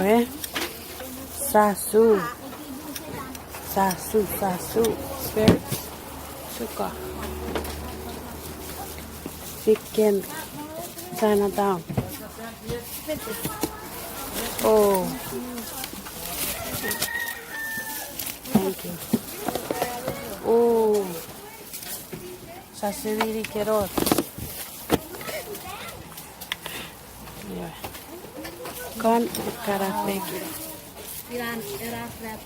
ver. Sasu. Sasu, sasu. Spare. Suka. Chicken. Chinatown. Oh. Thank you. Oh. Sashimi carrot. Yeah. Con karafeki. Iran era crab.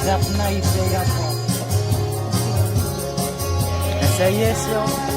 Zapna i Sejako. Essa aí é seu.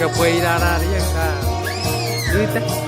se puede ir a arar y acá. ¿Viste?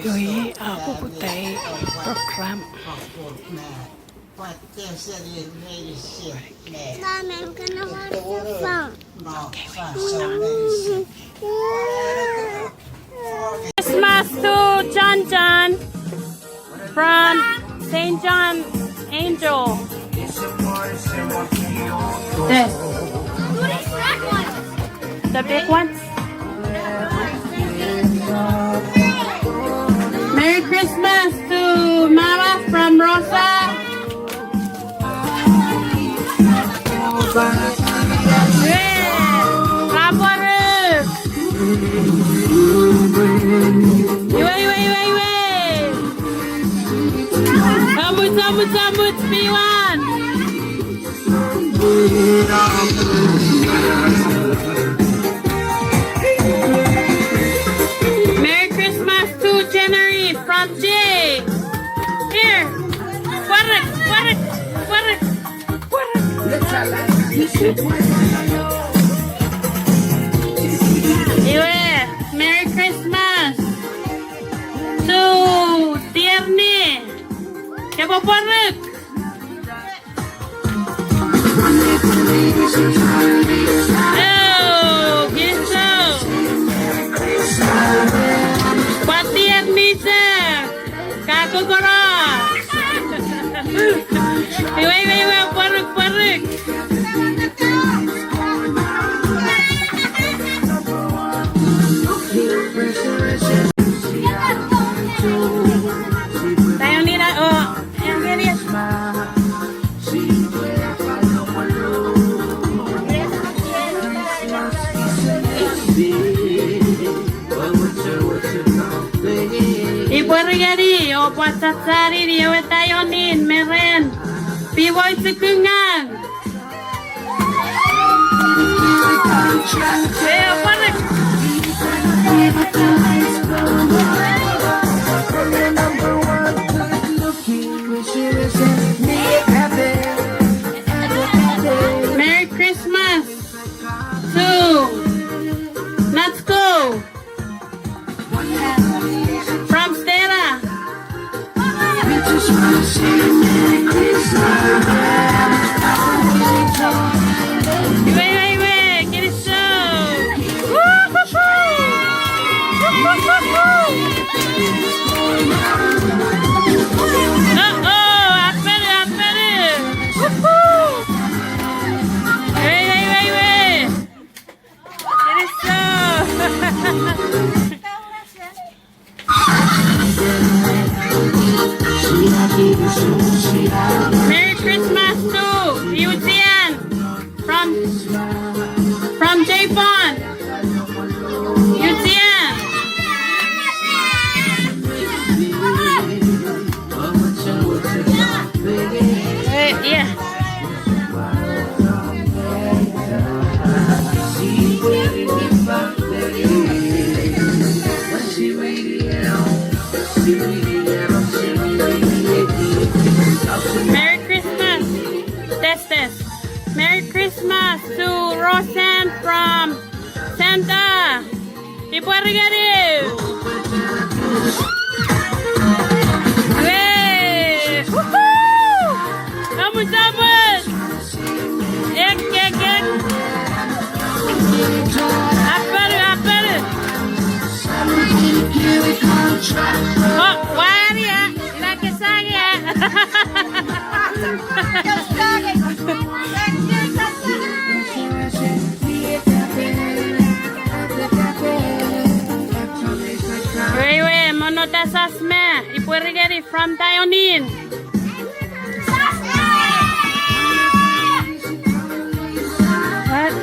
Yoi aku putai program. Mom, I'm gonna watch the phone. Christmas to John John from St. John Angel. This. The big ones? Merry Christmas to Mama from Rosa. Sambut Piwan. Merry Christmas to January from Jay. Here. Warak. Anyway, Merry Christmas to Tierney. Kepoporek. Oh, gitu. Patian bisa. Kaku koro. Iwe, porek. Tayo nila, oh, yang serius. Ibu regari, o puasa sari dia wetayonin meren, piboy sekengang. Porek. Merry Christmas to Natsko from Stella. Wait, get it so. sent from Santa. Ibu Rigari. Hey! Woohoo! Sabut-sabut. Ek. Apel. Oh, wah ya. Lagi sange. Wait, monota sasme. Ibu Rigari from Tayonin. What?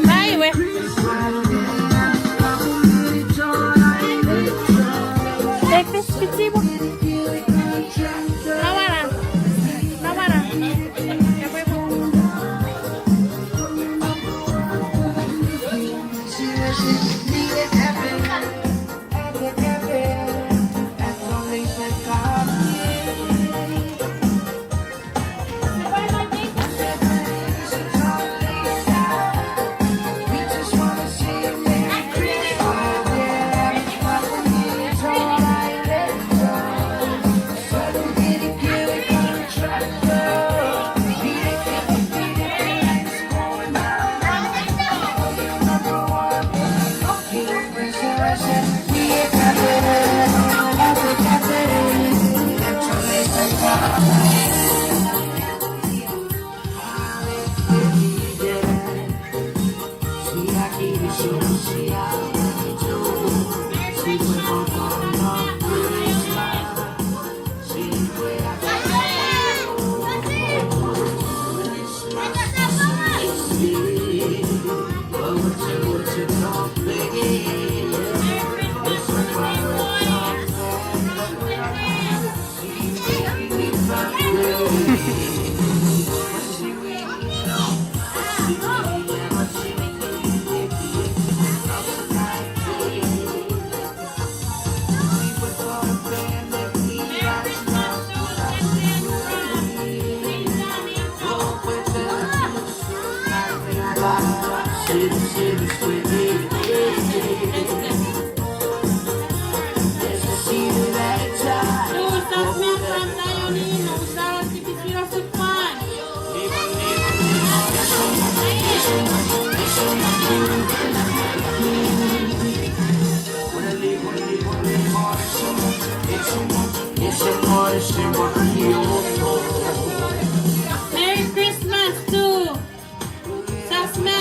Bye, we. Take this, Pichibo. Nawara. Merry Christmas to Sasma.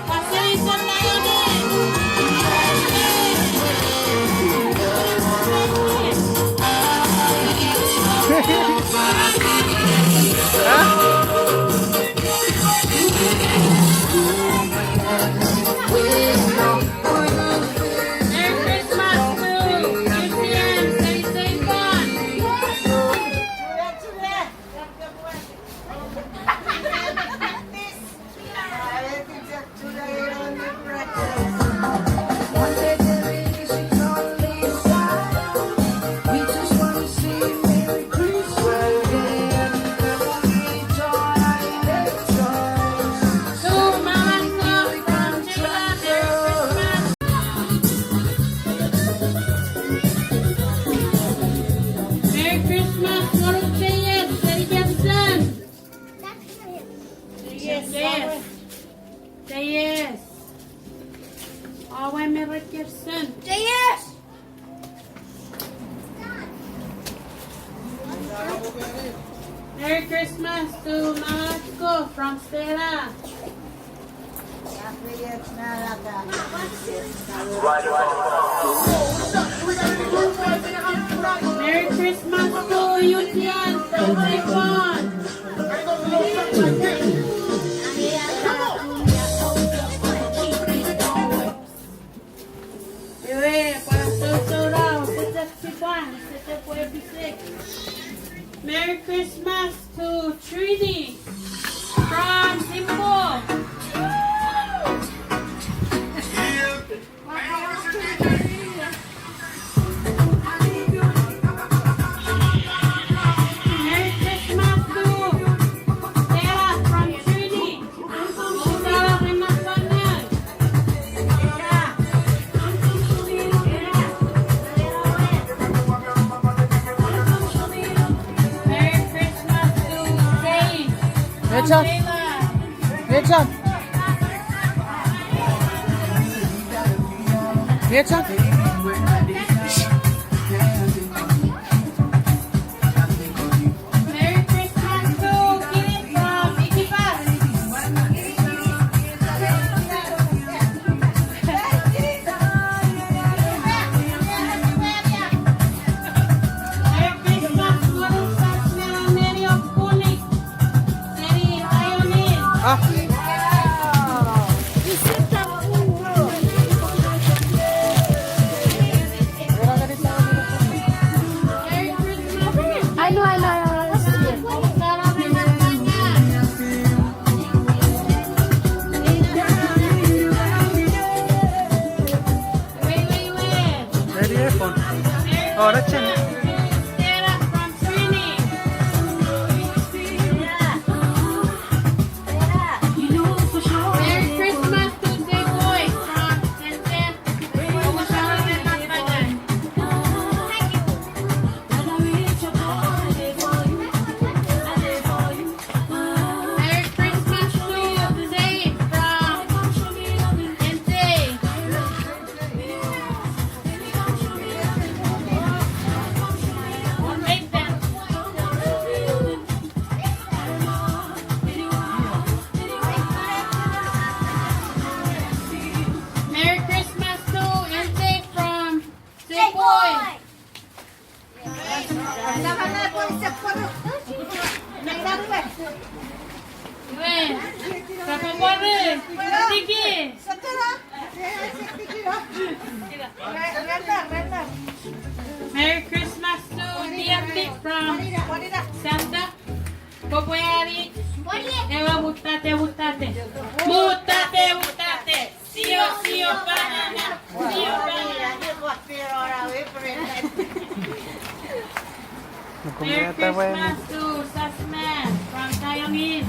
Pasay sa tayo din. Merry Christmas to UTM. Stay fun. Merry Christmas, what say yes, Daddy Jefferson. Yes. Say yes. Owen Merritt Jefferson. Say yes. Merry Christmas to Malasco from Stella. Merry Christmas to Yutian. Stay fun. Para Sosorao, se puede pisar. Merry Christmas to Trini from Simbo. Merry Christmas to Sarah from Trini. Richard. Richard. Richard. Merry Christmas to Kirit from Ikipas. Merry Christmas Guru Sasmira Mary of Punik. Seri Ayonin. Ah. Merry Christmas. I know. Sarap ng matanya. Wait. Ready iPhone. Oh, that's it. Sarah from Trini. Merry Christmas to Jay Boy from Senten. Pag-usawa na magpagan. Merry Christmas to Zay from Senten. Make them. Merry Christmas to Ente from Jay Boy. Wen, kapapare, sige. Merry Christmas to Diante from Santa. Popoyari. Ewa mutate. Sio banana. Merry Nagkumiyata ba yan? Christmas to Sasman from Tayongin.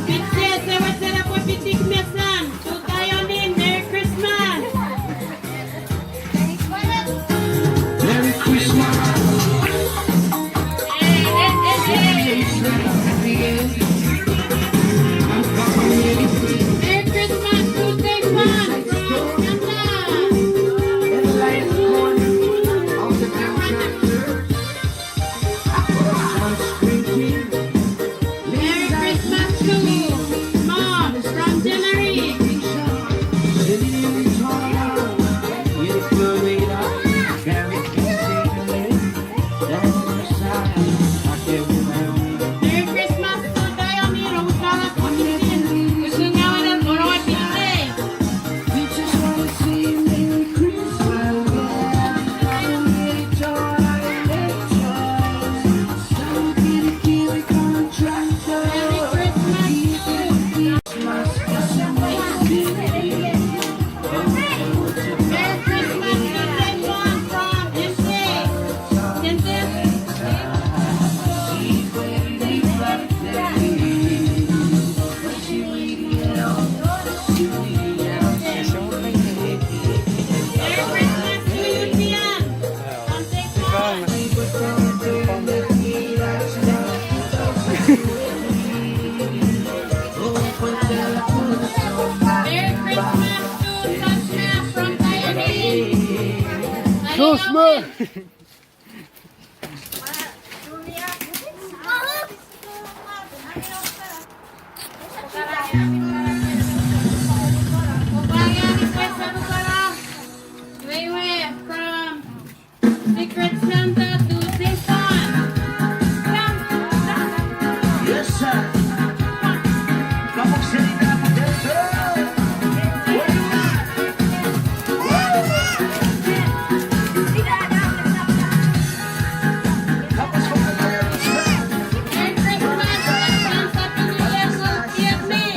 Pitse, sewa po pitik mesan. To Tayongin, Merry Christmas. Merry Christmas to Taywan from Santa. Merry Christmas to Mom from January. Merry Christmas to Dayami Rosala Ponitin. Gusto niya ng Orawa Pinte. Merry Christmas Merry Christmas to Taiwan from MJ. Sente. Merry Christmas to Yujian from Taiwan. Merry Christmas to Sasha from Tayongin. Susma! Upaya request sa Bukara. Wei from Secret Santa to Jason. Yes, sir. Kapag salita mo dito. Tapos kung Merry Christmas and Santa Pinulesol Tierney.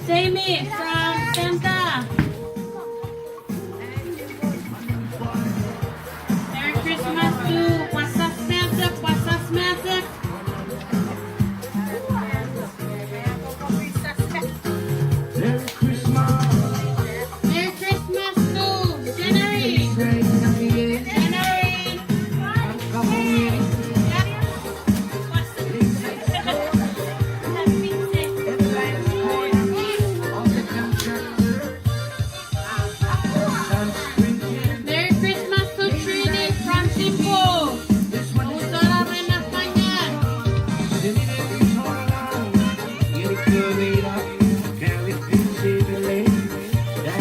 Jamie from Santa. Merry Christmas to Pasas Mesek, Pasas Mesek. Merry Christmas. Merry Christmas to January. January. Merry Christmas to Trini from Simpo. Usara rin ang kanya.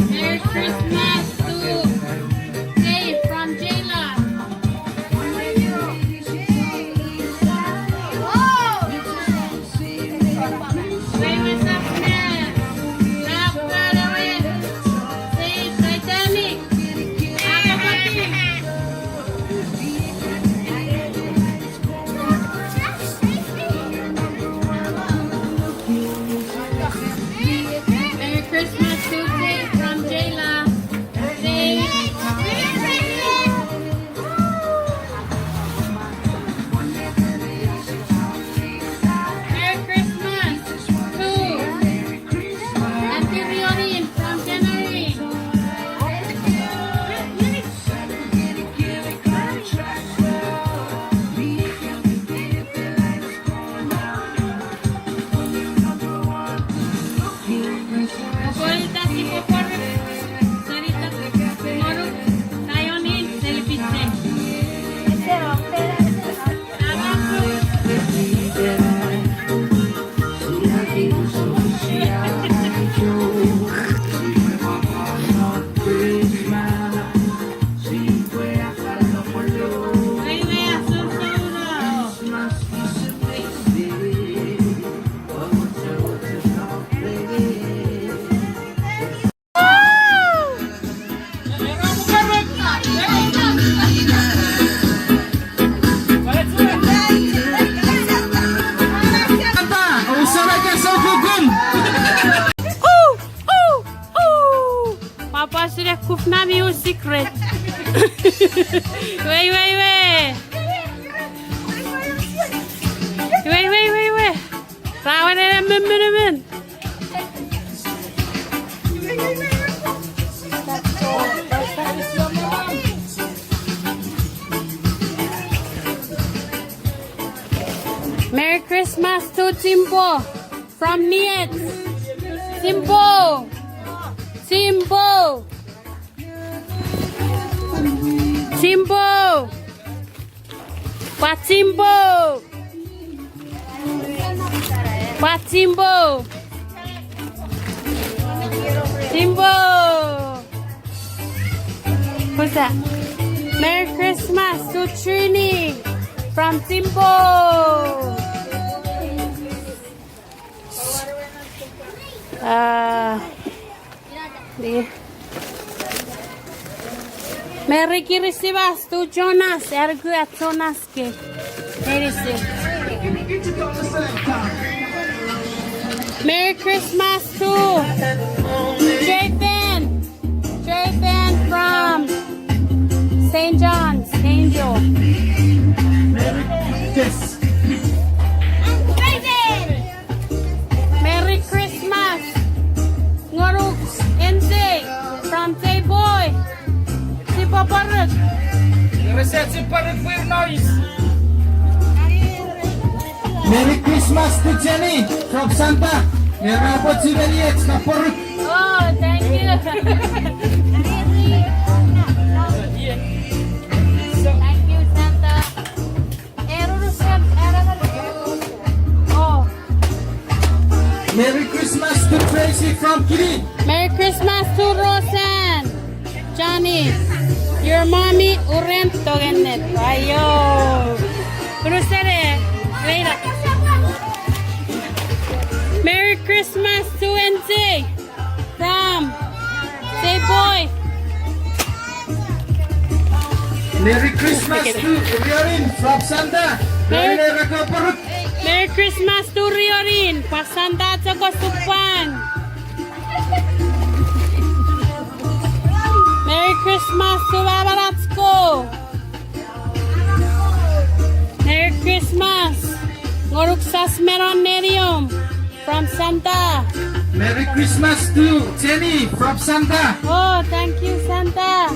Merry Christmas to Dave from Jayla. Wait, what's up, man? Rap, Valerie. Say, Titanic. Ako pati. Merry Christmas to Dave from Jayla. Dave. Merry Christmas to Auntie Riorin from January. Kukulit si Popor. Sarita. Tomorrow, tayo ni Television. Tama po. Ay, may asusunod na. Kanta, usara ka sa hukum. Papa sudah kufna music red. Wait. Rawan ada men. Merry Christmas to Simpo from Niet. Simpo. Simpo. Who's that? Merry Christmas to Trini from Simpo. Merry Christmas to Jonas. Ergu at Jonas ke. Merry Christmas to Jathan from St. John's Angel. Merry Christmas, Ngoruk NC from J-Boy. Si Paparut. Reset si parit for noise. Merry Christmas to Jenny from Santa. Merabot si Daniel na porut. Oh, thank you. Thank you, Santa. Oh. Merry Christmas to Tracy from Kiri. Merry Christmas to Rosan. Johnny, your mommy urent togenet. Ayo. Krusere. Wait up. Merry Christmas to NC from Say Boy. Merry Christmas to Riorin from Santa. Merry- Merry porut. Merry Christmas to Riorin. Pasanda at Supan. Ngoruk Sasmeronerium from Santa. Merry Christmas to Jenny from Santa. Oh, thank you, Santa.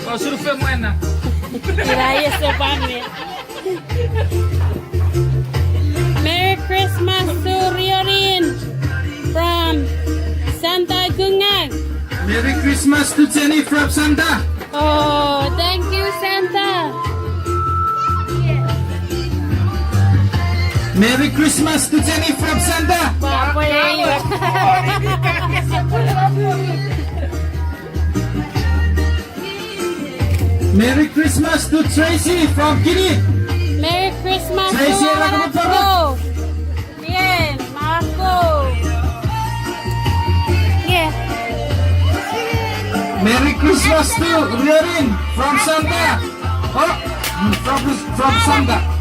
Oh, survei mana? Kiraya Sebane. Merry Christmas to Riorin from Santa Gungang. Merry Christmas to Jenny from Santa. Oh, thank you, Santa. Merry Christmas to Jenny from Santa. Apa ya? Merry Christmas to Tracy from Guinea. Merry Christmas Tracy, to apa kabar? Marco. Bien, Marco. Yeah. Merry Christmas to Riorin from Santa. Oh, from Santa.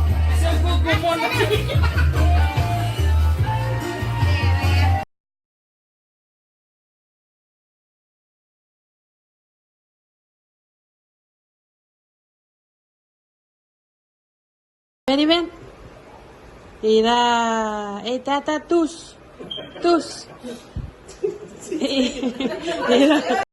Ven y ven. Mira, tata, tus. Mira.